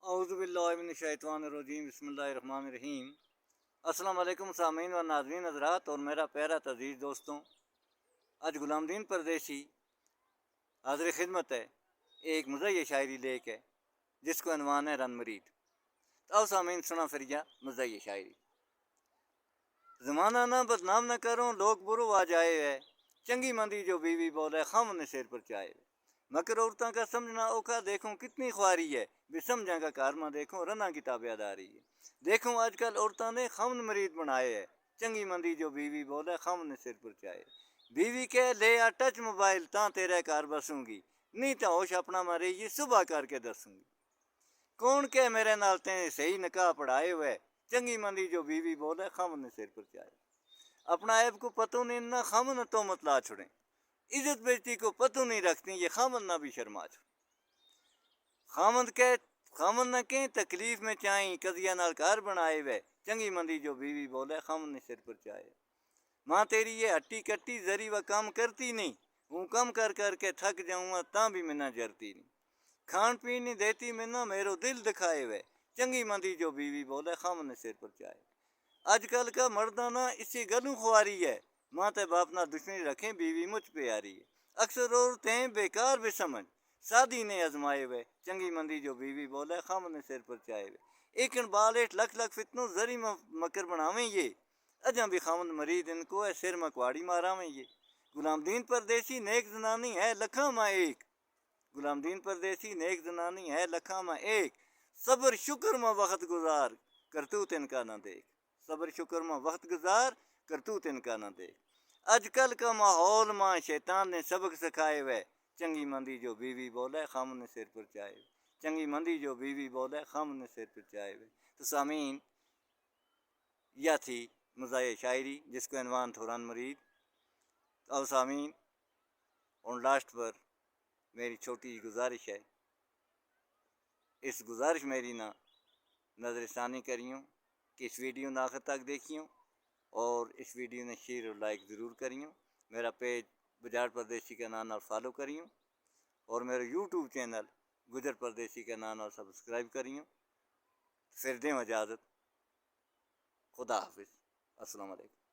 औज़ुबिल्लाहिमिनश्शैतानिर्रजीम बिस्मिल्लाहिर्रहमानिर्रहीम। अस्सलाम वालेकुम सामीन व नाज़रीन हज़रात और मेरा प्यारा अज़ीज़ दोस्तों, आज गुलामदीन परदेसी हाज़िर खिदमत है एक मज़ाही शायरी लेके जिसको अनवान है रन मरीद। आओ सामीन सुना फिर या मज़ाही शायरी। ज़माना ना बदनाम न करो लोग बुरो आ जाए है, चंगी मंदी जो बीवी बोले खम ने सिर पर चाहे। मगर औरतों का समझना औखा देखो कितनी ख्वारी है, बेसमझा का कारमा देखो रना की ताबेदारी है। देखो आजकल औरतों ने खमन मरीद बनाए है, चंगी मंदी जो बीवी बोले खम ने सिर पर चाहे। बीवी के ले आ टच मोबाइल ता तेरे कार बसूंगी, नहीं तो होश अपना मरे ये सुबह करके दसूंगी। कौन के मेरे नाल ते सही निकाह पढ़ाए हुए, चंगी मंदी जो बीवी बोले खम ने सिर पर चाहे। अपना ऐब को पतो नहीं ना खमन तो मत ला छुड़े, इज्जत बेइज्जती को पतो नहीं रखती ये खामन ना भी शर्मा छो। खामन न के तकलीफ में चाई कजिया नाल घर बनाए वे, चंगी मंदी जो बीवी बोले खामन ने सिर पर चाहे। माँ तेरी ये हट्टी कट्टी जरी व काम करती नहीं, हूँ कम कर करके थक जाऊँगा ता भी मिन्ना जरती नहीं। खान पीन नहीं देती मिन्ना मेरो दिल दिखाए वे, चंगी मंदी जो बीवी बोले खामन ने सिर पर चाहे। आजकल का मर्दाना इसी गलू खुआरी है, माँ ते बाप ना दुश्मनी रखें बीवी मुझ पे आ रही है। अक्सर औरतें बेकार बेसमझ शादी ने आजमाए हुए, चंगी मंदी जो बीवी बोले खम ने सिर पर चाहे हुए। एक बाल एट लख लख फितनों जरी मकर बनावें ये, अजा भी खामन मरीद इनको है सिर मकवाड़ी मारावें ये। गुलामदीन परदेसी नेक जनानी है लखा मा एक, गुलामदीन परदेसी नेक जनानी है लखा मा एक। सब्र शुक्र मा वक्त गुजार करतूत इनका ना देख, सब्र शुक्र मा वक्त गुजार करतूत इनका ना देख। आजकल का माहौल माँ शैतान ने सबक सिखाए हुए, चंगी मंदी जो बीवी बोले खम ने सिर पर चाहे। चंगी मंदी जो बीवी बोले खम ने सिर पर चाहे। तो सामीन यह थी मज़ाही शायरी जिसको अनवान थोरान मरीद। अब सामीन और लास्ट पर मेरी छोटी गुजारिश है, इस गुजारिश मेरी ना नज़रसानी करियो कि इस वीडियो ना आखिर तक देखियो और इस वीडियो ने शेयर और लाइक ज़रूर करियो। मेरा पेज गुजर परदेसी के नाम फॉलो करियो और मेरे यूट्यूब चैनल गुजर परदेसी के नाम सब्सक्राइब करियो। फिर दें इजाज़त, खुदा हाफिज़, अस्सलाम वालेकुम।